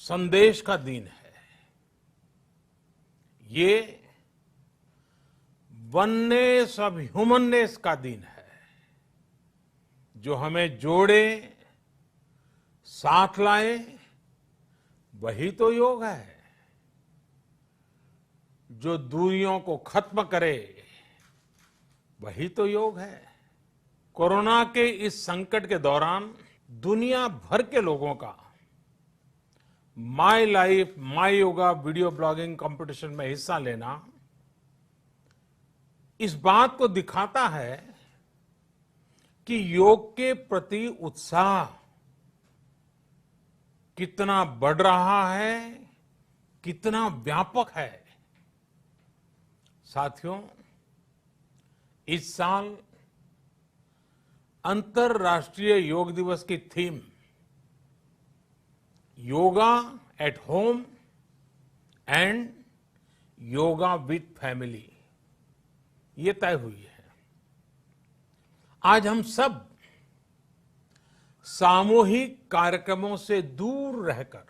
संदेश का दिन है। ये वननेस ऑफ ह्यूमननेस का दिन है, जो हमें जोड़े, साथ लाए, वही तो योग है। जो दूरियों को खत्म करे, वही तो योग है। कोरोना के इस संकट के दौरान दुनिया भर के लोगों का my life my yoga video blogging competition में हिस्सा लेना इस बात को दिखाता है कि योग के प्रति उत्साह कितना बढ़ रहा है, कितना व्यापक है। साथियों, इस साल अंतर्राष्ट्रीय योग दिवस की theme yoga at home and yoga with family ये तय हुई है। आज हम सब सामूहिक कार्यक्रमों से दूर रहकर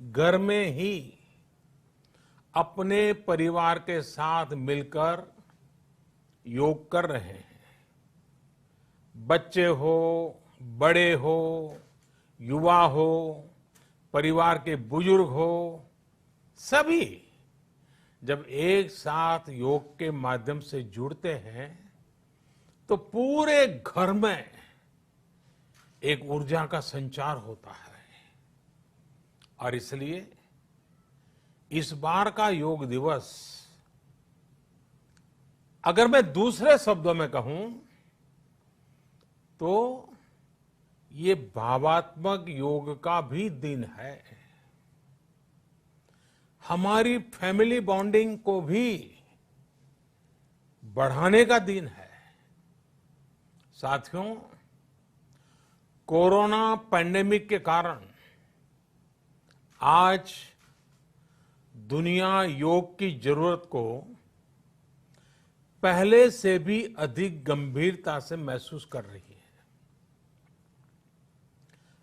घर में ही अपने परिवार के साथ मिलकर योग कर रहे हैं। बच्चे हो, बड़े हो, युवा हो, परिवार के बुजुर्ग हो, सभी जब एक साथ योग के माध्यम से जुड़ते हैं तो पूरे घर में एक ऊर्जा का संचार होता है। और इसलिए इस बार का योग दिवस, अगर मैं दूसरे शब्दों में कहूं तो ये भावात्मक योग का भी दिन है। हमारी फैमिली बॉन्डिंग को भी बढ़ाने का दिन है। साथियों, कोरोना पैंडेमिक के कारण आज दुनिया योग की जरूरत को पहले से भी अधिक गंभीरता से महसूस कर रही है।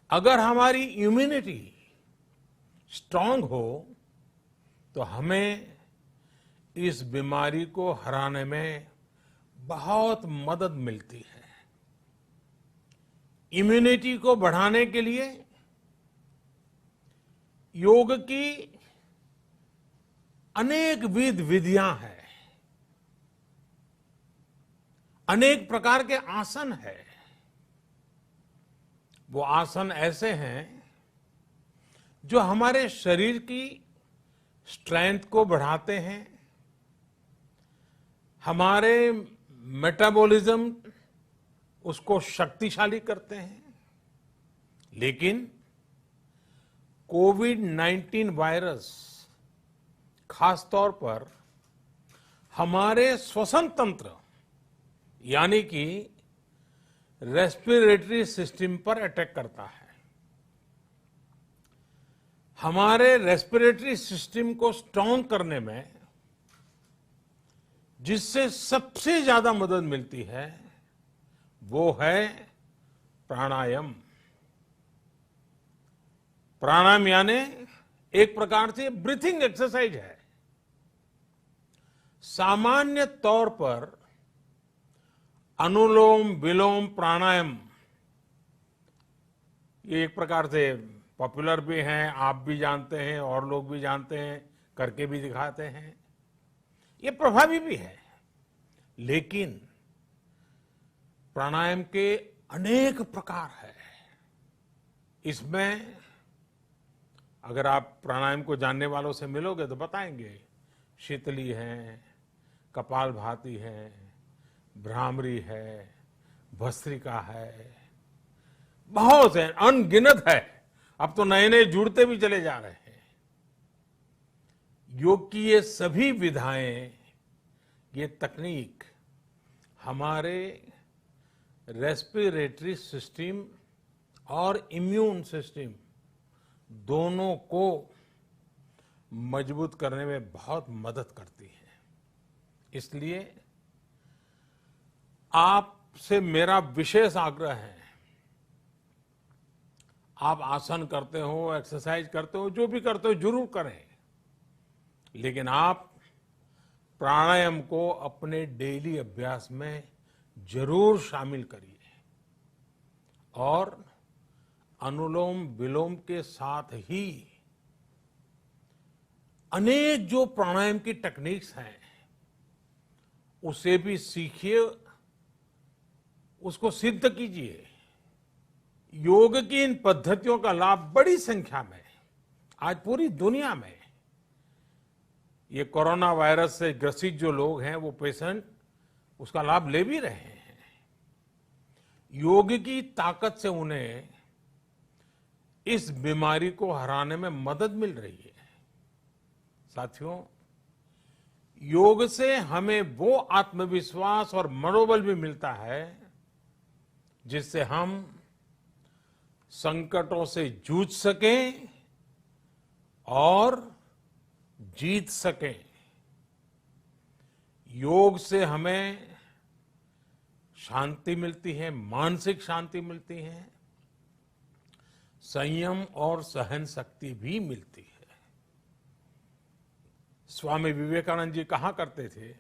अगर हमारी इम्यूनिटी स्ट्रांग हो तो हमें इस बीमारी को हराने में बहुत मदद मिलती है। इम्यूनिटी को बढ़ाने के लिए योग की अनेक विध विधियां हैं, अनेक प्रकार के आसन हैं। वो आसन ऐसे हैं जो हमारे शरीर की स्ट्रेंथ को बढ़ाते हैं, हमारे मेटाबॉलिज्म उसको शक्तिशाली करते हैं। लेकिन कोविड-19 वायरस खासतौर पर हमारे श्वसन तंत्र यानी कि रेस्पिरेटरी सिस्टम पर अटैक करता है। हमारे रेस्पिरेटरी सिस्टम को स्ट्रांग करने में जिससे सबसे ज्यादा मदद मिलती है वो है प्राणायाम। प्राणायाम यानी एक प्रकार से ब्रीथिंग एक्सरसाइज है। सामान्य तौर पर अनुलोम विलोम प्राणायाम ये एक प्रकार से पॉपुलर भी हैं, आप भी जानते हैं और लोग भी जानते हैं, करके भी दिखाते हैं। ये प्रभावी भी है। लेकिन प्राणायाम के अनेक प्रकार हैं। इसमें अगर आप प्राणायाम को जानने वालों से मिलोगे तो बताएंगे शीतली है, कपालभाति है, भ्रामरी है, भस्त्रिका है, बहुत है, अनगिनत है। अब तो नए नए जुड़ते भी चले जा रहे हैं। योग की ये सभी विधाएं, ये तकनीक हमारे रेस्पिरेटरी सिस्टम और इम्यून सिस्टम दोनों को मजबूत करने में बहुत मदद करती है। इसलिए आपसे मेरा विशेष आग्रह है, आप आसन करते हो, एक्सरसाइज करते हो, जो भी करते हो जरूर करें, लेकिन आप प्राणायाम को अपने डेली अभ्यास में जरूर शामिल करिए और अनुलोम विलोम के साथ ही अनेक जो प्राणायाम की टेक्निक्स हैं उसे भी सीखिए, उसको सिद्ध कीजिए। योग की इन पद्धतियों का लाभ बड़ी संख्या में आज पूरी दुनिया में ये कोरोना वायरस से ग्रसित जो लोग हैं वो पेशेंट उसका लाभ ले भी रहे हैं। योग की ताकत से उन्हें इस बीमारी को हराने में मदद मिल रही है। साथियों, योग से हमें वो आत्मविश्वास और मनोबल भी मिलता है जिससे हम संकटों से जूझ सकें और जीत सकें। योग से हमें शांति मिलती है, मानसिक शांति मिलती है, संयम और सहन शक्ति भी मिलती है। स्वामी विवेकानंद जी कहा करते थे,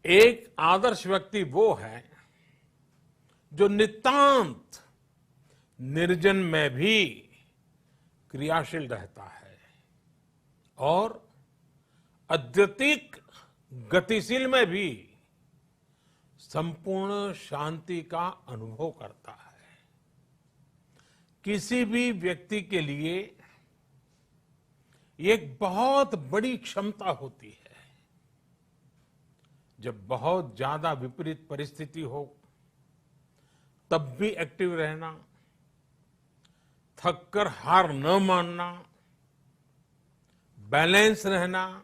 एक आदर्श व्यक्ति वो है जो नितांत निर्जन में भी क्रियाशील रहता है और अत्यधिक गतिशील में भी संपूर्ण शांति का अनुभव करता है। किसी भी व्यक्ति के लिए एक बहुत बड़ी क्षमता होती है जब बहुत ज्यादा विपरीत परिस्थिति हो तब भी एक्टिव रहना, थककर हार न मानना, बैलेंस रहना,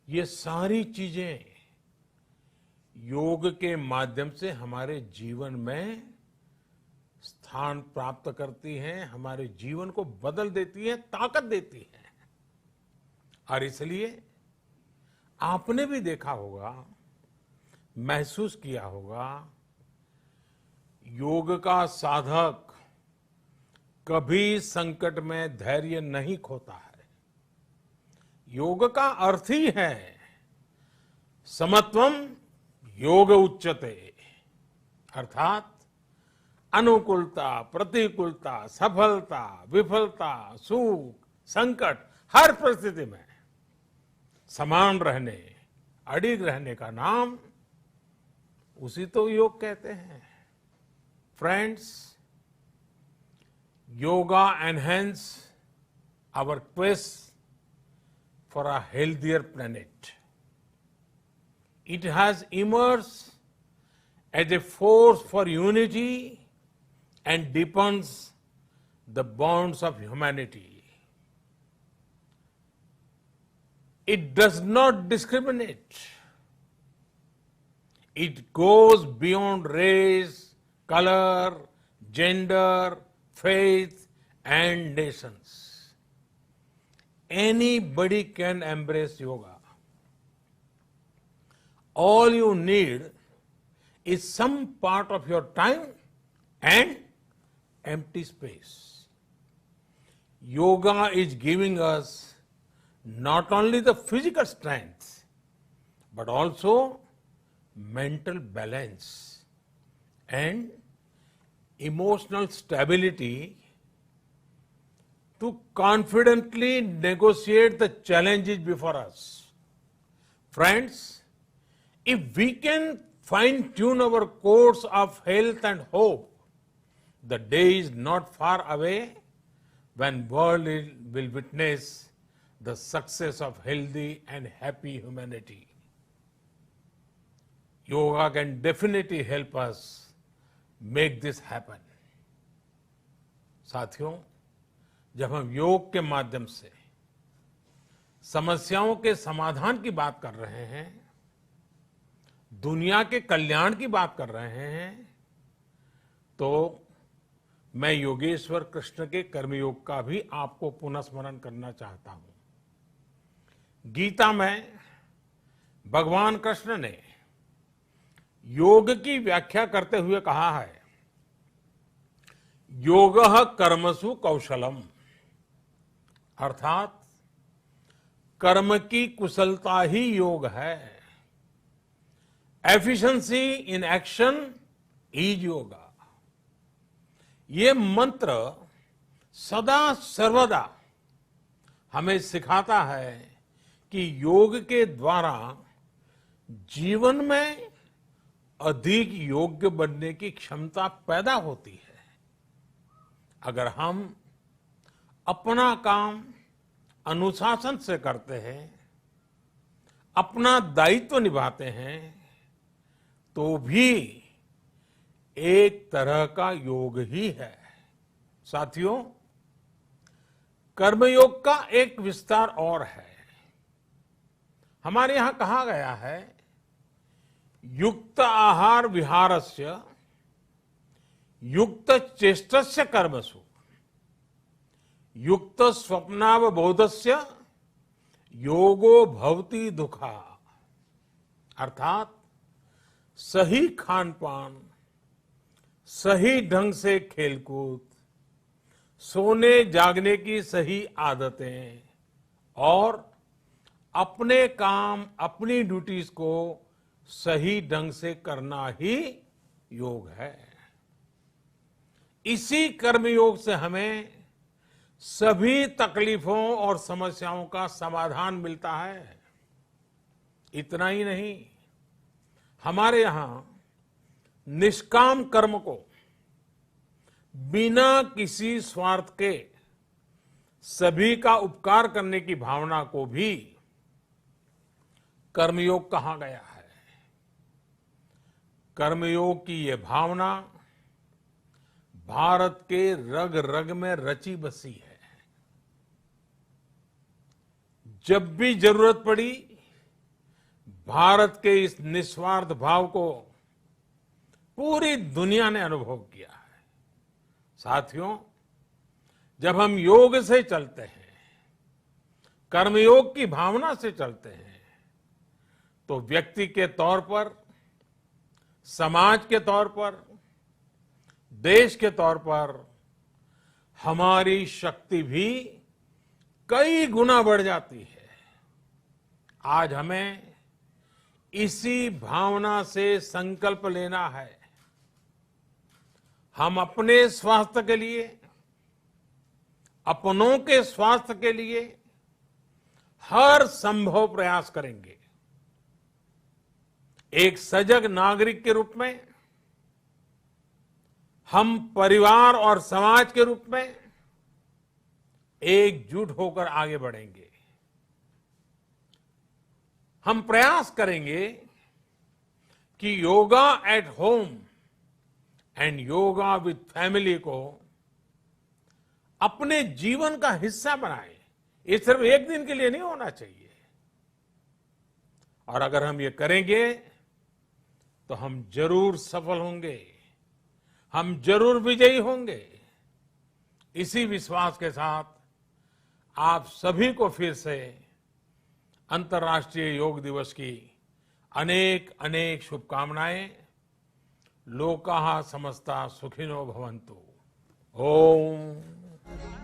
ये सारी चीजें योग के माध्यम से हमारे जीवन में स्थान प्राप्त करती हैं, हमारे जीवन को बदल देती है, ताकत देती है। और इसलिए आपने भी देखा होगा, महसूस किया होगा, योग का साधक कभी संकट में धैर्य नहीं खोता है। योग का अर्थ ही है समत्वम योग उच्यते, अर्थात अनुकूलता, प्रतिकूलता, सफलता, विफलता, सुख, संकट, हर परिस्थिति में समान रहने, अडिग रहने का नाम उसी तो योग कहते हैं। Friends, yoga enhance our quest for a healthier planet. It has emerged as a force for unity and deepens the bonds of humanity. It does not discriminate. It goes beyond race, color, gender, faith, and nations. Anybody can embrace yoga. All you need is some part of your time and empty space. Yoga is giving us not only the physical strength, but also mental balance and emotional stability to confidently negotiate the challenges before us. Friends, if we can fine-tune our course of health and hope, the day is not far away when world will witness the success of healthy and happy humanity. Yoga can definitely help us make this happen. साथियों, जब हम योग के माध्यम से समस्याओं के समाधान की बात कर रहे हैं, दुनिया के कल्याण की बात कर रहे हैं, तो मैं योगेश्वर कृष्ण के कर्मयोग का भी आपको पुनः स्मरण करना चाहता हूं। गीता में भगवान कृष्ण ने योग की व्याख्या करते हुए कहा है, योगः कर्मसु कौशलम, अर्थात कर्म की कुशलता ही योग है। Efficiency in action is yoga. ये मंत्र सदा सर्वदा हमें सिखाता है कि योग के द्वारा जीवन में अधिक योग्य बनने की क्षमता पैदा होती है। अगर हम अपना काम अनुशासन से करते हैं, अपना दायित्व निभाते हैं, तो भी एक तरह का योग ही है। साथियों, कर्मयोग का एक विस्तार और है। हमारे यहां कहा गया है, युक्त आहार विहारस्य युक्त चेष्टस्य कर्मसु युक्त स्वप्नावबोधस्य योगो भवति दुखा। अर्थात सही खान पान, सही ढंग से खेलकूद, सोने जागने की सही आदतें और अपने काम, अपनी ड्यूटीज को सही ढंग से करना ही योग है। इसी कर्मयोग से हमें सभी तकलीफों और समस्याओं का समाधान मिलता है। इतना ही नहीं, हमारे यहां निष्काम कर्म को बिना किसी स्वार्थ के सभी का उपकार करने की भावना को भी कर्मयोग कहा गया है। कर्मयोग की ये भावना भारत के रग रग में रची बसी है। जब भी जरूरत पड़ी, भारत के इस निस्वार्थ भाव को पूरी दुनिया ने अनुभव किया है। साथियों, जब हम योग से चलते हैं, कर्मयोग की भावना से चलते हैं, तो व्यक्ति के तौर पर, समाज के तौर पर, देश के तौर पर हमारी शक्ति भी कई गुना बढ़ जाती है। आज हमें इसी भावना से संकल्प लेना है। हम अपने स्वास्थ्य के लिए, अपनों के स्वास्थ्य के लिए हर संभव प्रयास करेंगे। एक सजग नागरिक के रूप में हम परिवार और समाज के रूप में एकजुट होकर आगे बढ़ेंगे। हम प्रयास करेंगे कि yoga at home and yoga with family को अपने जीवन का हिस्सा बनाएं। ये सिर्फ एक दिन के लिए नहीं होना चाहिए। और अगर हम ये करेंगे तो हम जरूर सफल होंगे, हम जरूर विजयी होंगे। इसी विश्वास के साथ आप सभी को फिर से अंतर्राष्ट्रीय योग दिवस की अनेक अनेक शुभकामनाएं। लोकाः समस्ता सुखिनो भवन्तु। ओम।